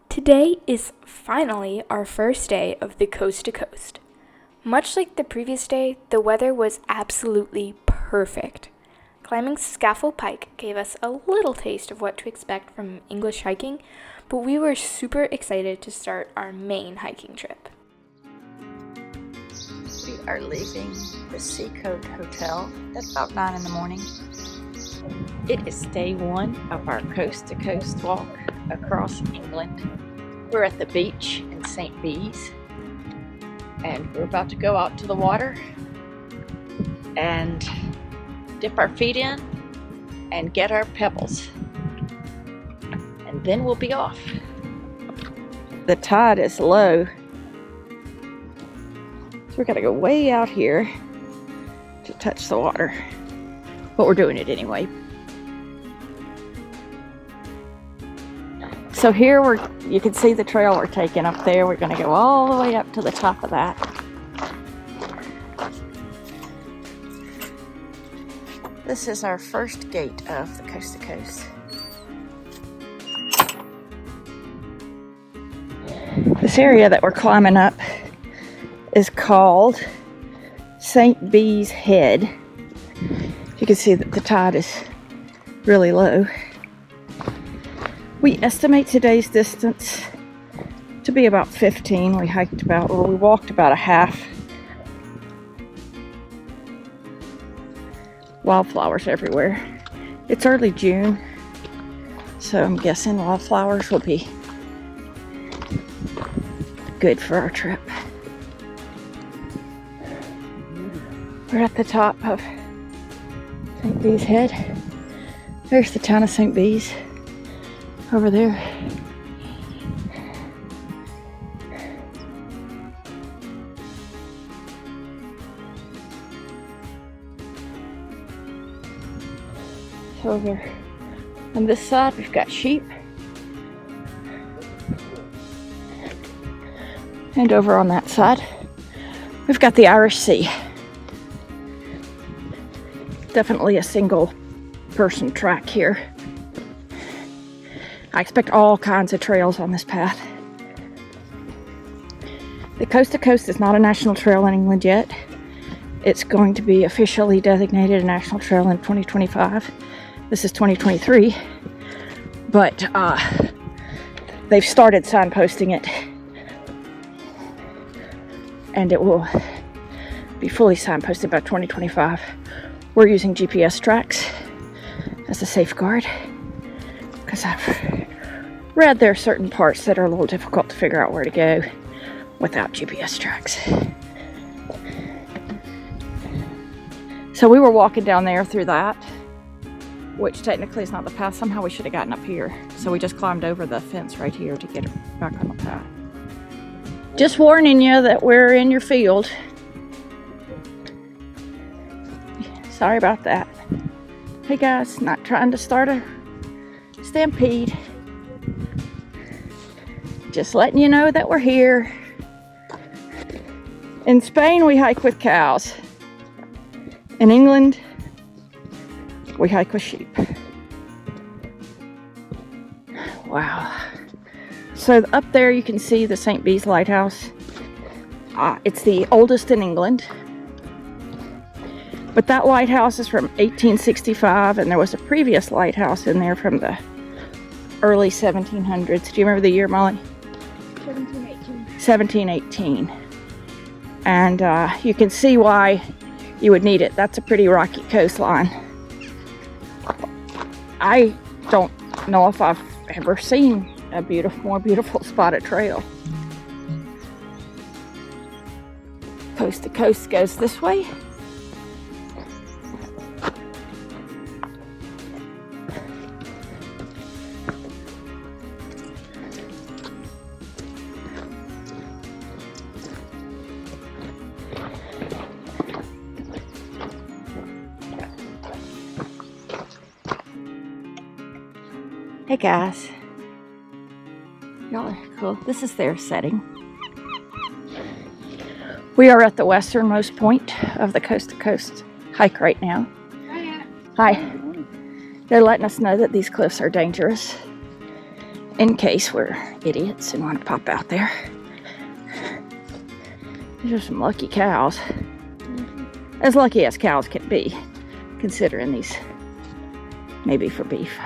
Today is finally our first day of the coast to coast. Much like the previous day, the weather was absolutely perfect. Climbing Scaffold Pike gave us a little taste of what to expect from English hiking, but we were super excited to start our main hiking trip. We are leaving the Seacoast Hotel at about 9 in the morning. It is day one of our coast-to-coast walk across England. We're at the beach in St. Bees, and we're about to go out to the water and dip our feet in and get our pebbles, and then we'll be off. The tide is low, so we gotta go way out here to touch the water, but we're doing it anyway. So here you can see the trail we're taking up there. We're going to go all the way up to the top of that. This is our first gate of the coast to coast. This area that we're climbing up is called St. Bees Head. You can see that the tide is really low. We estimate today's distance to be about 15. We walked about a half. Wildflowers everywhere. It's early June, so I'm guessing wildflowers will be good for our trip. We're at the top of St. Bees Head. There's the town of St. Bees. Over there. So over on this side we've got sheep. And over on that side we've got the Irish Sea. Definitely a single person track here. I expect all kinds of trails on this path. The coast to coast is not a national trail in England yet. It's going to be officially designated a national trail in 2025. This is 2023, but they've started signposting it, and it will be fully signposted by 2025. We're using GPS tracks as a safeguard, because I've read there are certain parts that are a little difficult to figure out where to go without GPS tracks. So we were walking down there through that, which technically is not the path. Somehow we should have gotten up here. So we just climbed over the fence right here to get back on the path. Just warning you that we're in your field. Sorry about that. Hey guys, not trying to start a stampede. Just letting you know that we're here. In Spain, we hike with cows. In England, we hike with sheep. Wow. So up there you can see the St. Bees Lighthouse. It's the oldest in England. But that lighthouse is from 1865, and there was a previous lighthouse in there from the early 1700s. Do you remember the year, Molly? 1718. And you can see why you would need it. That's a pretty rocky coastline. I don't know if I've ever seen a more beautiful spotted trail. Coast to coast goes this way. Hey guys, y'all are cool. This is their setting. We are at the westernmost point of the coast to coast hike right now. Hi. They're letting us know that these cliffs are dangerous. in case we're idiots and want to pop out there. These are some lucky cows. As lucky as cows can be, considering these maybe for beef.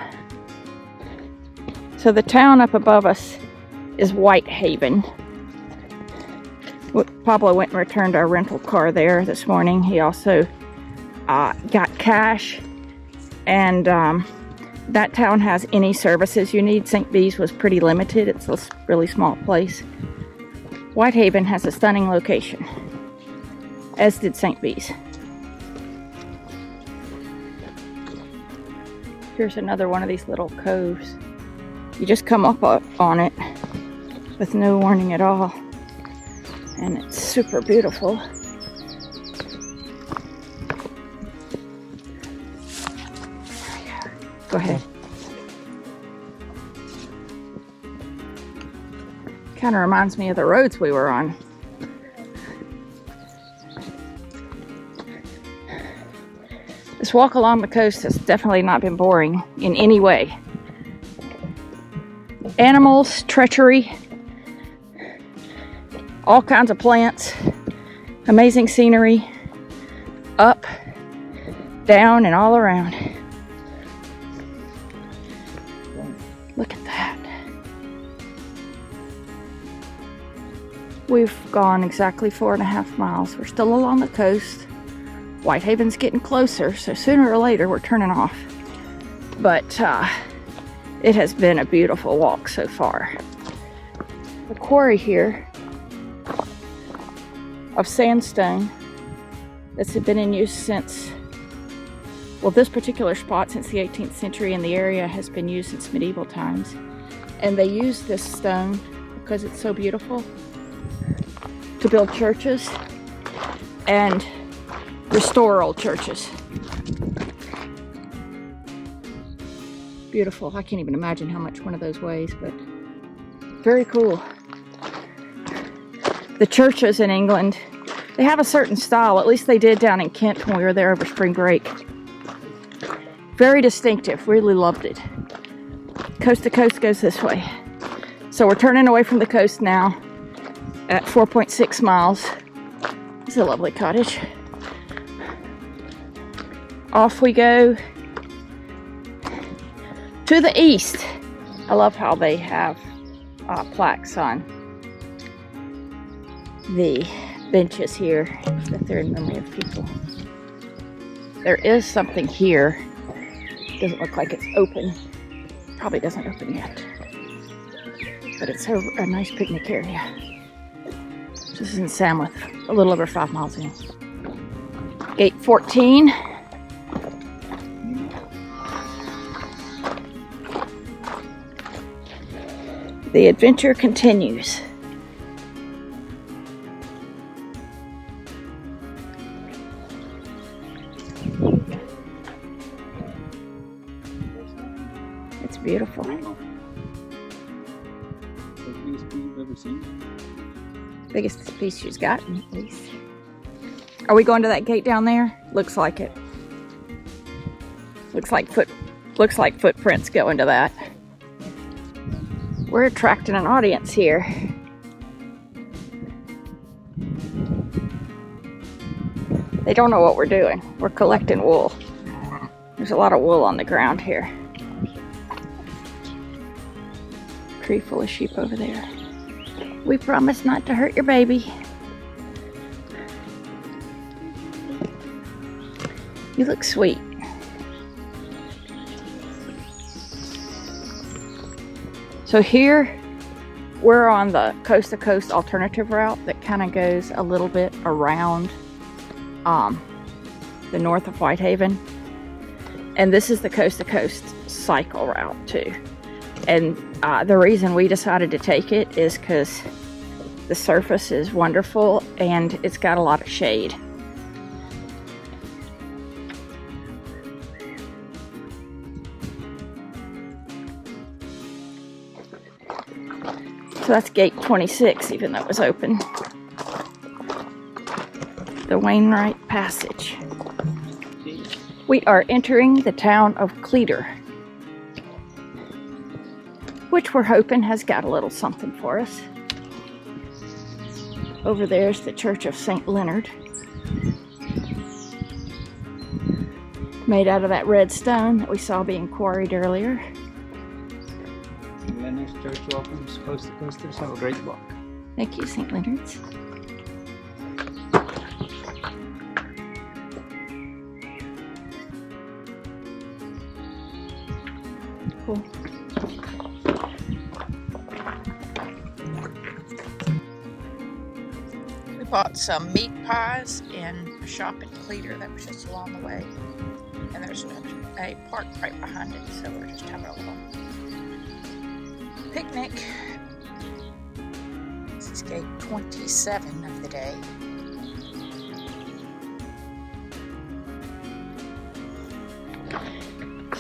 So the town up above us is Whitehaven. Pablo went and returned our rental car there this morning. He also got cash, and that town has any services you need. St. Bees was pretty limited. It's a really small place. Whitehaven has a stunning location, as did St. Bees. Here's another one of these little coves. You just come up on it with no warning at all, and it's super beautiful. Go ahead. Kind of reminds me of the roads we were on. This walk along the coast has definitely not been boring in any way. Animals, treachery, all kinds of plants, amazing scenery, up, down, and all around. Look at that. We've gone exactly 4.5 miles. We're still along the coast. Whitehaven's getting closer, so sooner or later we're turning off. But it has been a beautiful walk so far. The quarry here of sandstone that's been in use since, well, this particular spot since the 18th century, and the area has been used since medieval times. And they use this stone because it's so beautiful to build churches and restore old churches. Beautiful. I can't even imagine how much one of those weighs, but very cool. The churches in England, they have a certain style. At least they did down in Kent when we were there over spring break. Very distinctive. Really loved it. Coast to coast goes this way. So we're turning away from the coast now at 4.6 miles. It's a lovely cottage. Off we go to the east. I love how they have plaques on the benches here that they're in memory of people. There is something here. Doesn't look like it's open. Probably doesn't open yet. But it's a nice picnic area. This is in Samwith, a little over 5 miles in. Gate 14. The adventure continues. It's beautiful. Biggest piece you've ever seen? Biggest piece she's gotten, at least. Are we going to that gate down there? Looks like it. Looks like footprints go into that. We're attracting an audience here. They don't know what we're doing. We're collecting wool. There's a lot of wool on the ground here. Tree full of sheep over there. We promise not to hurt your baby. You look sweet. So here we're on the coast to coast alternative route that kind of goes a little bit around the north of Whitehaven. And this is the coast to coast cycle route too. And the reason we decided to take it is because the surface is wonderful and it's got a lot of shade. So that's gate 26, even though it was open. The Wainwright Passage. We are entering the town of Cleator. which we're hoping has got a little something for us. Over there's the Church of St. Leonard, made out of that red stone that we saw being quarried earlier. St. Leonard's Church welcomes Coast to Coasters. Have a great walk. Thank you, St. Leonard's. Cool. We bought some meat pies in a shop in Cleator that was just along the way. And there's a park right behind it, so we're just having a little picnic. This is gate 27 of the day.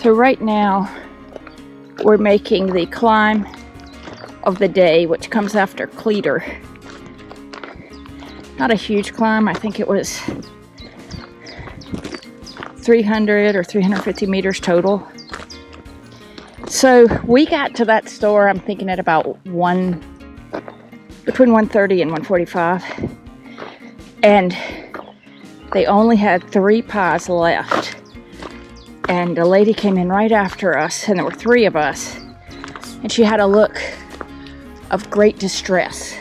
So right now, we're making the climb of the day, which comes after Cleator. Not a huge climb. I think it was 300 or 350 meters total. So we got to that store, I'm thinking at about between 1:30 and 1:45. And they only had 3 pies left. And a lady came in right after us, and there were 3 of us. And she had a look of great distress.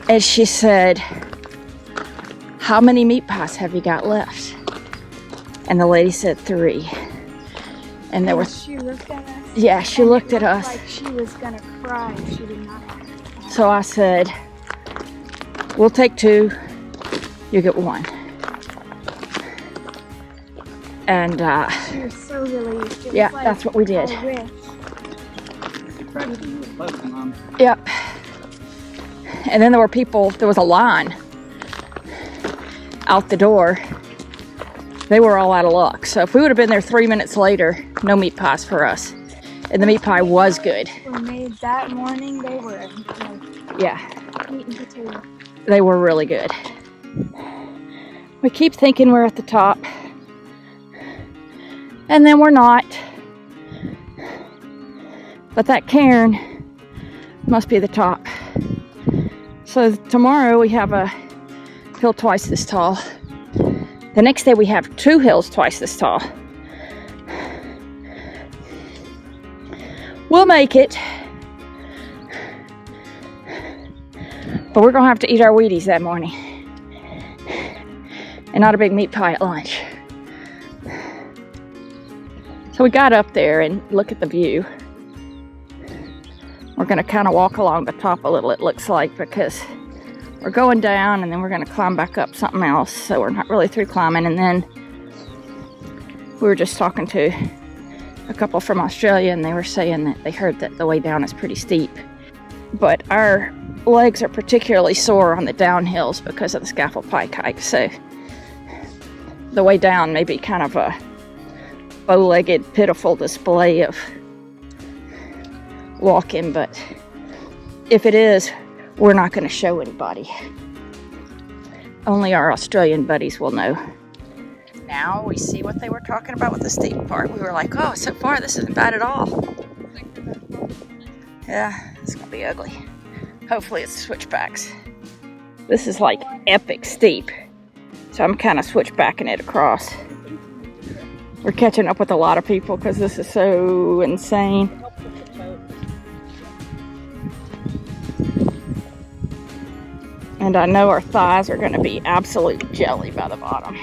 And she said, "How many meat pies have you got left?" And the lady said 3. And there were... She looked at us. Yeah, she looked at us. Like she was gonna cry if she did not. So I said, "We'll take 2. You get 1." And She was so relieved. yeah, that's what we did. Yep. And then there were people, there was a line out the door. They were all out of luck. So if we would have been there 3 minutes later, no meat pies for us. And the meat pie was good. Were made that morning. They were Yeah, meat and potato. they were really good. We keep thinking we're at the top. And then we're not. But that cairn must be the top. So tomorrow we have a hill twice this tall. The next day we have 2 hills twice this tall. We'll make it. But we're gonna have to eat our Wheaties that morning. And not a big meat pie at lunch. So we got up there and look at the view. We're gonna kind of walk along the top a little, it looks like, because we're going down and then we're gonna climb back up something else. So we're not really through climbing. And then we were just talking to a couple from Australia, and they were saying that they heard that the way down is pretty steep. But our legs are particularly sore on the downhills because of the scaffold pike hike. So the way down may be kind of a bow-legged, pitiful display of walking, but if it is, we're not going to show anybody. Only our Australian buddies will know. Now we see what they were talking about with the steep part. We were like, oh, so far this isn't bad at all. Yeah, it's going to be ugly. Hopefully it's switchbacks. This is like epic steep, so I'm kind of switchbacking it across. We're catching up with a lot of people because this is so insane. And I know our thighs are going to be absolute jelly by the bottom.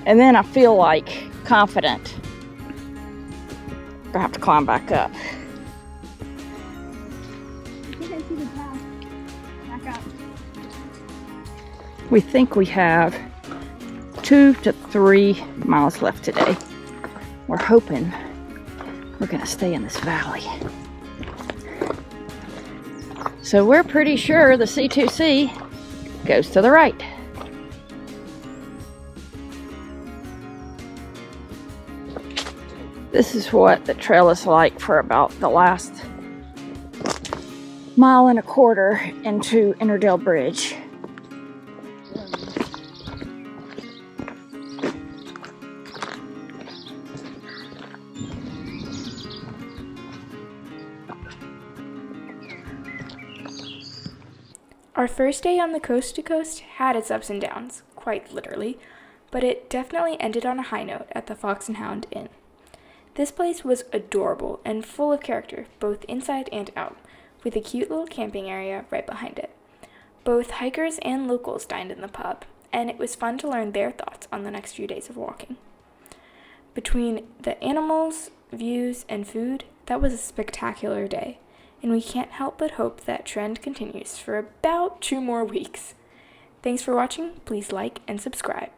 And then I feel like confident. I have to climb back up. I think I see the path. Back up. We think we have 2 to 3 miles left today. We're hoping we're going to stay in this valley. So we're pretty sure the C2C goes to the right. This is what the trail is like for about the last 1.25 miles into Ennerdale Bridge. Our first day on the coast to coast had its ups and downs, quite literally, but it definitely ended on a high note at the Fox and Hound Inn. This place was adorable and full of character, both inside and out, with a cute little camping area right behind it. Both hikers and locals dined in the pub, and it was fun to learn their thoughts on the next few days of walking. Between the animals, views, and food, that was a spectacular day, and we can't help but hope that trend continues for about 2 more weeks. Thanks for watching. Please like and subscribe.